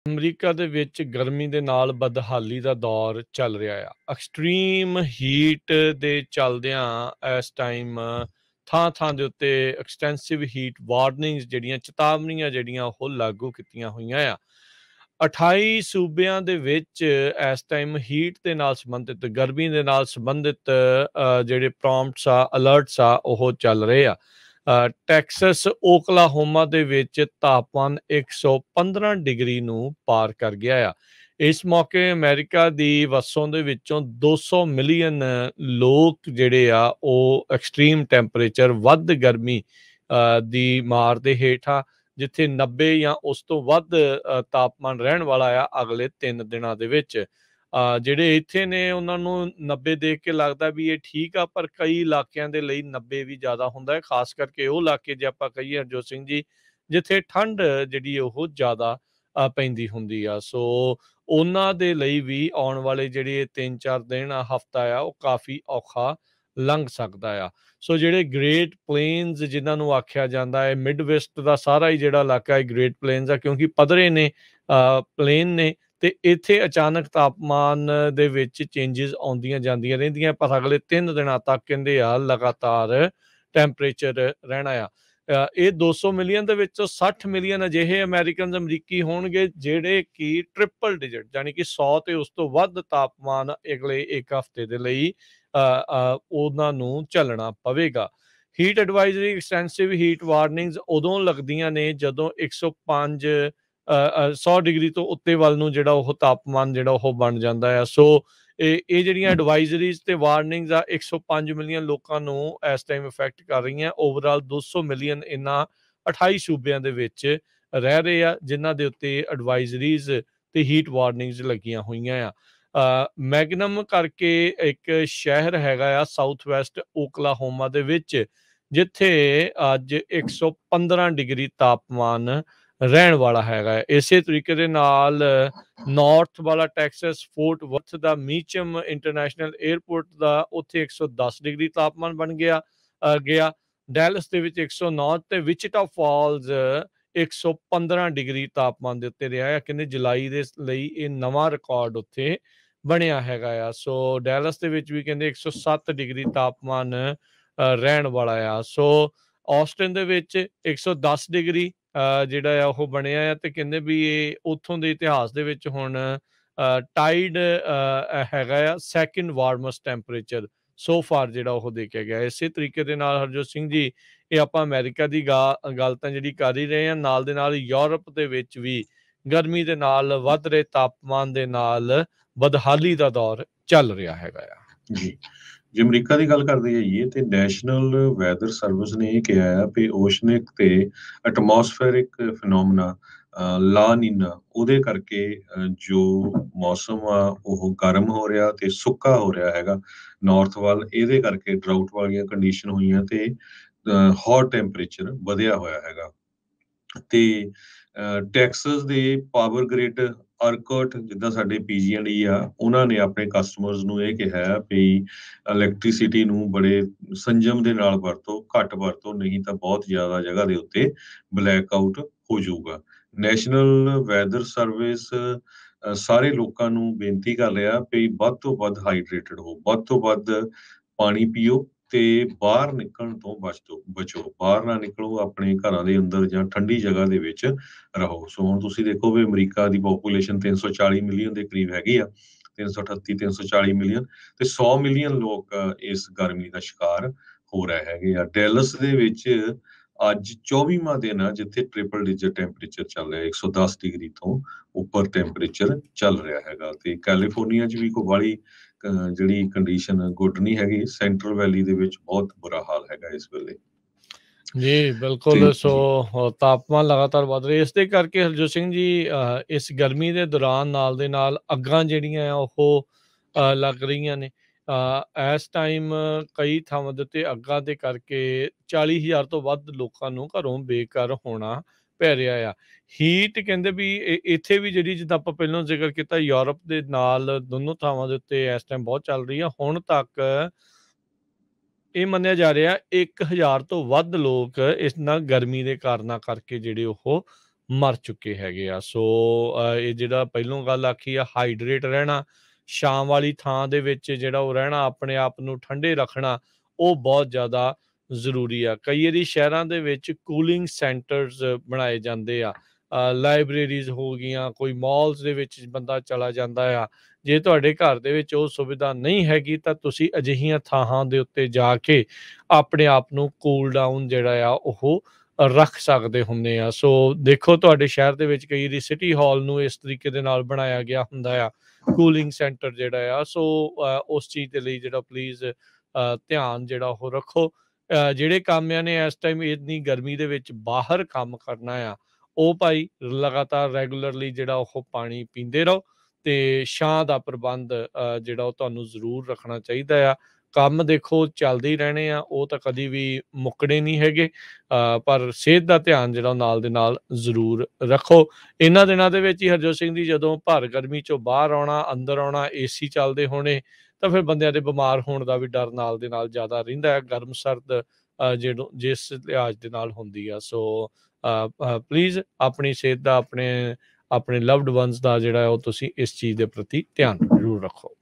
America ਦੇ ਵਿੱਚ ਗਰਮੀ ਦੇ ਨਾਲ ਬਦਹਾਲੀ ਦਾ ਦੌਰ ਚੱਲ ਰਿਹਾ ਆ। ਐਕਸਟ੍ਰੀਮ ਹੀਟ ਦੇ ਚੱਲਦਿਆਂ ਇਸ ਟਾਈਮ ਥਾਂ-ਥਾਂ ਦੇ ਉੱਤੇ ਐਕਸਟੈਂਸਿਵ ਹੀਟ ਵਾਰਨਿੰਗਸ ਜਿਹੜੀਆਂ ਚੇਤਾਵਨੀਆਂ ਜਿਹੜੀਆਂ ਉਹ ਲਾਗੂ ਕੀਤੀਆਂ ਹੋਈਆਂ ਆ। 28 ਸੂਬਿਆਂ ਦੇ ਵਿੱਚ ਇਸ ਟਾਈਮ ਹੀਟ ਦੇ ਨਾਲ ਸੰਬੰਧਿਤ, ਗਰਮੀ ਦੇ ਨਾਲ ਸੰਬੰਧਿਤ ਜਿਹੜੇ ਪ੍ਰੋਮਪਟਸ ਆ, ਅਲਰਟਸ ਆ, ਉਹ ਚੱਲ ਰਹੇ ਆ। ਟੈਕਸਸ, ਓਕਲਾਹੋਮਾ ਦੇ ਵਿੱਚ ਤਾਪਮਾਨ 115 ਡਿਗਰੀ ਨੂੰ ਪਾਰ ਕਰ ਗਿਆ ਆ। ਇਸ ਮੌਕੇ ਅਮਰੀਕਾ ਦੀ ਵਸੋਂ ਦੇ ਵਿੱਚੋਂ 200 ਮਿਲੀਅਨ ਲੋਕ ਜਿਹੜੇ ਆ ਉਹ ਐਕਸਟ੍ਰੀਮ ਟੈਂਪਰੇਚਰ, ਵੱਧ ਗਰਮੀ ਦੀ ਮਾਰ ਦੇ ਹੇਠ ਆ, ਜਿੱਥੇ 90 ਜਾਂ ਉਸ ਤੋਂ ਵੱਧ ਤਾਪਮਾਨ ਰਹਿਣ ਵਾਲਾ ਆ ਅਗਲੇ 3 ਦਿਨਾਂ ਦੇ ਵਿੱਚ। ਜਿਹੜੇ ਇੱਥੇ ਨੇ ਉਹਨਾਂ ਨੂੰ 90 ਦੇਖ ਕੇ ਲੱਗਦਾ ਵੀ ਇਹ ਠੀਕ ਆ, ਪਰ ਕਈ ਇਲਾਕਿਆਂ ਦੇ ਲਈ 90 ਵੀ ਜ਼ਿਆਦਾ ਹੁੰਦਾ ਹੈ, ਖਾਸ ਕਰਕੇ ਉਹ ਇਲਾਕੇ ਜੇ ਆਪਾਂ ਕਹੀਏ ਹਰਜੋਤ ਸਿੰਘ ਜੀ, ਜਿੱਥੇ ਠੰਡ ਜਿਹੜੀ ਉਹ ਜ਼ਿਆਦਾ ਪੈਂਦੀ ਹੁੰਦੀ ਆ। ਸੋ ਉਹਨਾਂ ਦੇ ਲਈ ਵੀ ਆਉਣ ਵਾਲੇ ਜਿਹੜੇ 3-4 ਦਿਨ ਆ, ਹਫ਼ਤਾ ਆ, ਉਹ ਕਾਫੀ ਔਖਾ ਲੰਘ ਸਕਦਾ ਆ। ਸੋ ਜਿਹੜੇ ਗ੍ਰੇਟ ਪਲੇਨਸ ਜਿਨ੍ਹਾਂ ਨੂੰ ਆਖਿਆ ਜਾਂਦਾ ਹੈ, ਮਿਡ ਵੈਸਟ ਦਾ ਸਾਰਾ ਹੀ ਜਿਹੜਾ ਇਲਾਕਾ ਹੈ ਗ੍ਰੇਟ ਪਲੇਨਸ ਆ, ਕਿਉਂਕਿ ਪੱਧਰੇ ਨੇ, ਪਲੇਨ ਨੇ, ਤੇ ਇੱਥੇ ਅਚਾਨਕ ਤਾਪਮਾਨ ਦੇ ਵਿੱਚ ਚੇਂਜਿਸ ਆਉਂਦੀਆਂ ਜਾਂਦੀਆਂ ਰਹਿੰਦੀਆਂ, ਪਰ ਅਗਲੇ 3 ਦਿਨਾਂ ਤੱਕ ਕਹਿੰਦੇ ਆ ਲਗਾਤਾਰ ਟੈਂਪਰੇਚਰ ਰਹਿਣਾ ਆ। ਇਹ 200 ਮਿਲੀਅਨ ਦੇ ਵਿੱਚੋਂ 60 ਮਿਲੀਅਨ ਅਜਿਹੇ ਅਮਰੀਕੀ ਹੋਣਗੇ ਜਿਹੜੇ ਕਿ ਟ੍ਰਿਪਲ ਡਿਜਿਟ, ਯਾਨੀ ਕਿ 100 ਤੇ ਉਸ ਤੋਂ ਵੱਧ ਤਾਪਮਾਨ ਅਗਲੇ ਇੱਕ ਹਫ਼ਤੇ ਦੇ ਲਈ ਉਹਨਾਂ ਨੂੰ ਝੱਲਣਾ ਪਵੇਗਾ। Heat advisory, extensive heat warnings ਉਦੋਂ ਲੱਗਦੀਆਂ ਨੇ ਜਦੋਂ 100 ਡਿਗਰੀ ਤੋਂ ਉੱਤੇ ਵੱਲ ਨੂੰ ਜਿਹੜਾ ਉਹ ਤਾਪਮਾਨ ਜਿਹੜਾ ਉਹ ਬਣ ਜਾਂਦਾ ਆ। ਸੋ ਇਹ ਜਿਹੜੀਆਂ ਐਡਵਾਈਜ਼ਰੀਜ਼ ਤੇ ਵਾਰਨਿੰਗਸ ਆ 105 ਮਿਲੀਅਨ ਲੋਕਾਂ ਨੂੰ ਇਸ ਟਾਈਮ ਇਫੈਕਟ ਕਰ ਰਹੀਆਂ। ਓਵਰਆਲ 200 ਮਿਲੀਅਨ ਇਹਨਾਂ 28 ਸੂਬਿਆਂ ਦੇ ਵਿੱਚ ਰਹਿ ਰਹੇ ਆ, ਜਿਨ੍ਹਾਂ ਦੇ ਉੱਤੇ ਐਡਵਾਈਜ਼ਰੀਜ਼ ਤੇ ਹੀਟ ਵਾਰਨਿੰਗਸ ਲੱਗੀਆਂ ਹੋਈਆਂ ਆ। ਮੈਗਨਮ ਕਰਕੇ ਇੱਕ ਸ਼ਹਿਰ ਹੈਗਾ ਆ ਸਾਊਥ ਵੈਸਟ ਓਕਲਾਹੋਮਾ ਦੇ ਵਿੱਚ, ਜਿੱਥੇ ਅੱਜ 115 ਡਿਗਰੀ ਤਾਪਮਾਨ ਰਹਿਣ ਵਾਲਾ ਹੈਗਾ ਹੈ। ਇਸੇ ਤਰੀਕੇ ਦੇ ਨਾਲ ਨਾਰਥ ਵਾਲਾ ਟੈਕਸਸ, ਫੋਰਟ ਵਰਥ ਦਾ ਮੀਚਮ ਇੰਟਰਨੈਸ਼ਨਲ ਏਅਰਪੋਰਟ ਦਾ, ਉੱਥੇ 110 ਡਿਗਰੀ ਤਾਪਮਾਨ ਬਣ ਗਿਆ। ਡੈਲਸ ਦੇ ਵਿੱਚ 109 ਤੇ ਵਿਚੀਟਾ ਫਾਲਜ਼ 115 ਡਿਗਰੀ ਤਾਪਮਾਨ ਦੇ ਉੱਤੇ ਰਿਹਾ ਹੈ। ਕਹਿੰਦੇ ਜੁਲਾਈ ਦੇ ਲਈ ਇਹ ਨਵਾਂ ਰਿਕਾਰਡ ਉੱਥੇ ਬਣਿਆ ਹੈਗਾ ਆ। ਸੋ ਡੈਲਸ ਦੇ ਵਿੱਚ ਵੀ ਕਹਿੰਦੇ 107 ਡਿਗਰੀ ਤਾਪਮਾਨ ਰਹਿਣ ਵਾਲਾ ਆ। ਸੋ ਆਸਟਨ ਦੇ ਵਿੱਚ 110 ਡਿਗਰੀ ਜਿਹੜਾ ਆ ਉਹ ਬਣਿਆ ਆ, ਤੇ ਕਹਿੰਦੇ ਵੀ ਇਹ ਉੱਥੋਂ ਦੇ ਇਤਿਹਾਸ ਦੇ ਵਿੱਚ ਹੁਣ ਟਾਈਡ ਹੈਗਾ ਆ ਸੈਕਿੰਡ ਵਾਰਮਸਟ ਟੈਂਪਰੇਚਰ ਸੋ ਫਾਰ ਜਿਹੜਾ ਉਹ ਦੇਖਿਆ ਗਿਆ। ਇਸੇ ਤਰੀਕੇ ਦੇ ਨਾਲ ਹਰਜੋਤ ਸਿੰਘ ਜੀ, ਇਹ ਆਪਾਂ ਅਮਰੀਕਾ ਦੀ ਗੱਲ ਤਾਂ ਜਿਹੜੀ ਕਰ ਹੀ ਰਹੇ ਹਾਂ, ਨਾਲ ਦੇ ਨਾਲ ਯੂਰਪ ਦੇ ਵਿੱਚ ਵੀ ਗਰਮੀ ਦੇ ਨਾਲ ਵੱਧ ਰਹੇ ਤਾਪਮਾਨ ਦੇ ਨਾਲ ਬਦਹਾਲੀ ਦਾ ਦੌਰ ਚੱਲ ਰਿਹਾ ਹੈਗਾ ਆ ਜੀ। ਜੇ ਅਮਰੀਕਾ ਦੀ ਗੱਲ ਕਰਦੇ ਜਾਈਏ ਤੇ ਨੈਸ਼ਨਲ ਵੈਦਰ ਸਰਵਿਸ ਨੇ ਇਹ ਕਿਹਾ ਆ ਵੀ ਓਸ਼ਨਿਕ ਤੇ ਐਟਮੋਸਫੇਰਿਕ ਫਿਨੋਮਨਾ ਲਾ ਨੀਨਾ, ਉਹਦੇ ਕਰਕੇ ਜੋ ਮੌਸਮ ਆ ਉਹ ਗਰਮ ਹੋ ਰਿਹਾ ਤੇ ਸੁੱਕਾ ਹੋ ਰਿਹਾ ਹੈਗਾ ਨਾਰਥ ਵੱਲ, ਇਹਦੇ ਕਰਕੇ ਡਰਾਊਟ ਵਾਲੀਆਂ ਕੰਡੀਸ਼ਨ ਹੋਈਆਂ ਤੇ ਹੌਟ ਟੈਂਪਰੇਚਰ ਵਧਿਆ ਹੋਇਆ ਹੈਗਾ। ਤੇ ਟੈਕਸਸ ਦੇ ਪਾਵਰ ਗ੍ਰਿਡ ਅਰਕਟ, ਜਿੱਦਾਂ ਸਾਡੇ ਪੀਜੀ&ਈ ਆ, ਉਹਨਾਂ ਨੇ ਆਪਣੇ ਕਸਟਮਰਸ ਨੂੰ ਇਹ ਕਿਹਾ ਵੀ ਇਲੈਕਟ੍ਰੀਸਿਟੀ ਨੂੰ ਬੜੇ ਸੰਜਮ ਦੇ ਨਾਲ ਵਰਤੋ, ਘੱਟ ਵਰਤੋ, ਨਹੀਂ ਤਾਂ ਬਹੁਤ ਜ਼ਿਆਦਾ ਜਗ੍ਹਾ ਦੇ ਉੱਤੇ ਬਲੈਕ ਆਊਟ ਹੋ ਜਾਊਗਾ। ਨੈਸ਼ਨਲ ਵੈਦਰ ਸਰਵਿਸ ਸਾਰੇ ਲੋਕਾਂ ਨੂੰ ਬੇਨਤੀ ਕਰ ਰਿਹਾ ਵੀ ਵੱਧ ਤੋਂ ਵੱਧ ਹਾਈਡਰੇਟਡ ਹੋ, ਵੱਧ ਤੋਂ ਵੱਧ ਪਾਣੀ ਪੀਓ ਤੇ ਬਾਹਰ ਨਿਕਲਣ ਤੋਂ ਬਚੋ। ਬਾਹਰ ਨਾ ਨਿਕਲੋ, ਆਪਣੇ ਘਰਾਂ ਦੇ ਅੰਦਰ ਜਾਂ ਠੰਡੀ ਜਗ੍ਹਾ ਦੇ ਵਿੱਚ ਰਹੋ। ਸੋ ਹੁਣ ਤੁਸੀਂ ਦੇਖੋ ਵੀ ਅਮਰੀਕਾ ਦੀ ਪੋਪੂਲੇਸ਼ਨ 340 ਮਿਲੀਅਨ ਦੇ ਕਰੀਬ ਹੈਗੀ ਆ, 338 340 ਮਿਲੀਅਨ, ਤੇ 100 ਮਿਲੀਅਨ ਲੋਕ ਇਸ ਗਰਮੀ ਦਾ ਸ਼ਿਕਾਰ ਹੋ ਰਹੇ ਹੈਗੇ ਆ। ਡੈਲਸ ਦੇ ਵਿੱਚ ਅੱਜ 24ਵਾਂ ਦਿਨ ਆ ਜਿੱਥੇ ਟ੍ਰਿਪਲ ਡਿਜਿਟ ਟੈਂਪਰੇਚਰ ਚੱਲ ਰਿਹਾ, 110 ਡਿਗਰੀ ਤੋਂ ਉੱਪਰ ਟੈਂਪਰੇਚਰ ਚੱਲ ਰਿਹਾ ਹੈਗਾ। ਤੇ ਕੈਲੀਫੋਰਨੀਆ 'ਚ ਵੀ ਕੋਈ ਬਾਹਲੀ ਜਿਹੜੀ ਕੰਡੀਸ਼ਨ ਗੁੱਡ ਨਹੀਂ ਹੈਗੀ। ਸੈਂਟਰਲ ਵੈਲੀ ਦੇ ਵਿੱਚ ਬਹੁਤ ਬੁਰਾ ਹਾਲ ਹੈਗਾ ਇਸ ਵੇਲੇ। ਜੀ ਬਿਲਕੁਲ। ਸੋ ਤਾਪਮਾਨ ਲਗਾਤਾਰ ਵੱਧ ਰਿਹਾ, ਇਸ ਦੇ ਕਰਕੇ ਹਰਜੋਤ ਸਿੰਘ ਜੀ ਇਸ ਗਰਮੀ ਦੇ ਦੌਰਾਨ ਨਾਲ ਦੇ ਨਾਲ ਅੱਗਾਂ ਜਿਹੜੀਆਂ ਆ ਉਹ ਲੱਗ ਰਹੀਆਂ ਨੇ। ਇਸ ਟਾਈਮ ਕਈ ਥਾਵਾਂ ਦੇ ਉੱਤੇ ਅੱਗਾਂ ਦੇ ਕਰਕੇ 40,000 ਤੋਂ ਵੱਧ ਲੋਕਾਂ ਨੂੰ ਘਰੋਂ ਬੇਘਰ ਹੋਣਾ ਪੈ ਰਿਹਾ ਆ। ਹੀਟ ਕਹਿੰਦੇ ਵੀ ਇੱਥੇ ਵੀ ਜਿਹੜੀ, ਜਿੱਦਾਂ ਆਪਾਂ ਪਹਿਲਾਂ ਜ਼ਿਕਰ ਕੀਤਾ, ਯੂਰਪ ਦੇ ਨਾਲ ਦੋਨੋਂ ਥਾਵਾਂ ਦੇ ਉੱਤੇ ਇਸ ਟਾਈਮ ਬਹੁਤ ਚੱਲ ਰਹੀ ਆ। ਹੁਣ ਤੱਕ ਇਹ ਮੰਨਿਆ ਜਾ ਰਿਹਾ 1,000 ਤੋਂ ਵੱਧ ਲੋਕ ਇਸ ਨਾਲ ਗਰਮੀ ਦੇ ਕਾਰਨਾਂ ਕਰਕੇ ਜਿਹੜੇ ਉਹ ਮਰ ਚੁੱਕੇ ਹੈਗੇ ਆ। ਸੋ ਇਹ ਜਿਹੜਾ ਪਹਿਲੋਂ ਗੱਲ ਆਖੀ ਆ, ਹਾਈਡਰੇਟ ਰਹਿਣਾ, ਛਾਂ ਵਾਲੀ ਥਾਂ ਦੇ ਵਿੱਚ ਜਿਹੜਾ ਉਹ ਰਹਿਣਾ, ਆਪਣੇ ਆਪ ਨੂੰ ਠੰਡੇ ਰੱਖਣਾ, ਉਹ ਬਹੁਤ ਜ਼ਿਆਦਾ ਜ਼ਰੂਰੀ ਆ। ਕਈ ਵਾਰੀ ਸ਼ਹਿਰਾਂ ਦੇ ਵਿੱਚ ਕੂਲਿੰਗ ਸੈਂਟਰਸ ਬਣਾਏ ਜਾਂਦੇ ਆ, ਲਾਇਬ੍ਰੇਰੀਜ਼ ਹੋ ਗਈਆਂ, ਕੋਈ ਮਾਲਸ ਦੇ ਵਿੱਚ ਬੰਦਾ ਚਲਾ ਜਾਂਦਾ ਆ। ਜੇ ਤੁਹਾਡੇ ਘਰ ਦੇ ਵਿੱਚ ਉਹ ਸੁਵਿਧਾ ਨਹੀਂ ਹੈਗੀ ਤਾਂ ਤੁਸੀਂ ਅਜਿਹੀਆਂ ਥਾਵਾਂ ਦੇ ਉੱਤੇ ਜਾ ਕੇ ਆਪਣੇ ਆਪ ਨੂੰ ਕੂਲ ਡਾਊਨ ਜਿਹੜਾ ਆ ਉਹ ਰੱਖ ਸਕਦੇ ਹੁੰਦੇ ਆ। ਸੋ ਦੇਖੋ, ਤੁਹਾਡੇ ਸ਼ਹਿਰ ਦੇ ਵਿੱਚ ਕਈ ਵਾਰੀ ਸਿਟੀ ਹਾਲ ਨੂੰ ਇਸ ਤਰੀਕੇ ਦੇ ਨਾਲ ਬਣਾਇਆ ਗਿਆ ਹੁੰਦਾ ਆ, ਕੂਲਿੰਗ ਸੈਂਟਰ ਜਿਹੜਾ ਆ। ਸੋ ਉਸ ਚੀਜ਼ ਦੇ ਲਈ ਜਿਹੜਾ ਪਲੀਜ਼ ਧਿਆਨ ਜਿਹੜਾ ਉਹ ਰੱਖੋ। ਜਿਹੜੇ ਕਾਮਿਆਂ ਨੇ ਇਸ ਟਾਈਮ ਇੰਨੀ ਗਰਮੀ ਦੇ ਵਿੱਚ ਬਾਹਰ ਕੰਮ ਕਰਨਾ ਆ, ਉਹ ਭਾਈ ਲਗਾਤਾਰ ਰੈਗੂਲਰਲੀ ਜਿਹੜਾ ਉਹ ਪਾਣੀ ਪੀਂਦੇ ਰਹੋ, ਤੇ ਛਾਂ ਦਾ ਪ੍ਰਬੰਧ ਜਿਹੜਾ ਉਹ ਤੁਹਾਨੂੰ ਜ਼ਰੂਰ ਰੱਖਣਾ ਚਾਹੀਦਾ ਆ। ਕੰਮ ਦੇਖੋ ਚੱਲਦੇ ਹੀ ਰਹਿਣੇ ਆ, ਉਹ ਤਾਂ ਕਦੀ ਵੀ ਮੁੱਕਣੇ ਨਹੀਂ ਹੈਗੇ, ਪਰ ਸਿਹਤ ਦਾ ਧਿਆਨ ਜਿਹੜਾ ਉਹ ਨਾਲ ਦੇ ਨਾਲ ਜ਼ਰੂਰ ਰੱਖੋ। ਇਹਨਾਂ ਦਿਨਾਂ ਦੇ ਵਿੱਚ ਹੀ ਹਰਜੋਤ ਸਿੰਘ ਜੀ, ਜਦੋਂ ਭਰ ਗਰਮੀ ਚੋਂ ਬਾਹਰ ਆਉਣਾ, ਅੰਦਰ ਆਉਣਾ, ਏਸੀ ਚੱਲਦੇ ਹੋਣੇ, ਤਾਂ ਫਿਰ ਬੰਦਿਆਂ ਦੇ ਬਿਮਾਰ ਹੋਣ ਦਾ ਵੀ ਡਰ ਨਾਲ ਦੇ ਨਾਲ ਜ਼ਿਆਦਾ ਰਹਿੰਦਾ ਹੈ, ਗਰਮ ਸਰਦ ਜਿਸ ਲਿਹਾਜ਼ ਦੇ ਨਾਲ ਹੁੰਦੀ ਆ। ਸੋ ਪਲੀਜ਼ ਆਪਣੀ ਸਿਹਤ ਦਾ, ਆਪਣੇ ਲਵਡ ਵਨਸ ਦਾ ਜਿਹੜਾ ਉਹ ਤੁਸੀਂ ਇਸ ਚੀਜ਼ ਦੇ ਪ੍ਰਤੀ ਧਿਆਨ ਜ਼ਰੂਰ ਰੱਖੋ।